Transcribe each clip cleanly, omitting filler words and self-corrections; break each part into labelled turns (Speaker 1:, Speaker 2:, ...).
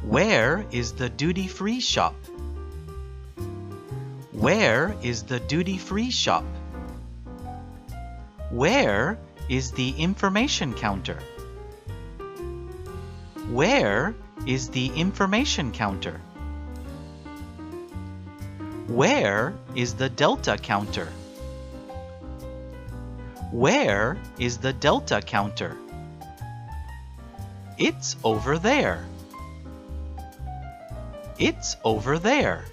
Speaker 1: Where is the duty-free shop? Where is the duty-free shop? Where is the information counter? Where is the information counter? Where is the Delta counter? Where is the Delta counter? It's over there. It's over there.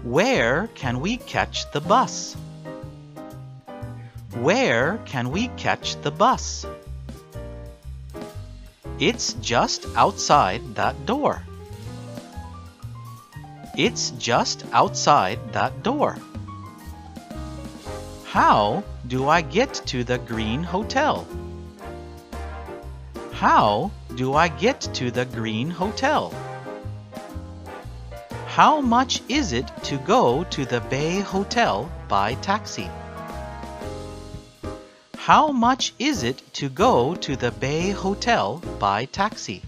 Speaker 1: Where can we catch the bus? Where can we catch the bus? It's just outside that door. It's just outside that door. How do I get to the Green Hotel? How do I get to the Green Hotel? How much is it to go to the Bay Hotel by taxi? How much is it to go to the Bay Hotel by taxi?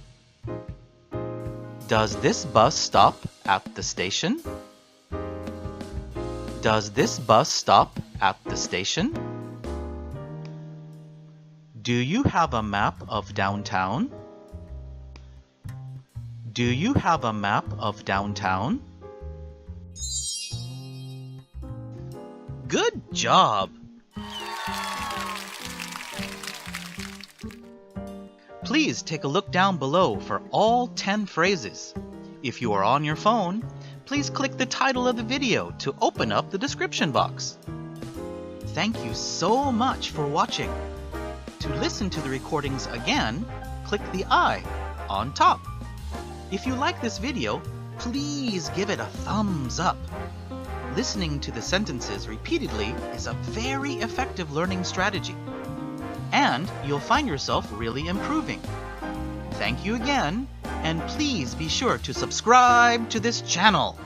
Speaker 1: Does this bus stop at the station? Does this bus stop at the station? Do you have a map of downtown? Do you have a map of downtown? Good job! Please take a look down below for all 10 phrases. If you are on your phone, please click the title of the video to open up the description box. Thank you so much for watching. To listen to the recordings again, click the I on top. If you like this video, please give it a thumbs up. Listening to the sentences repeatedly is a very effective learning strategy, and you'll find yourself really improving. Thank you again, and please be sure to subscribe to this channel.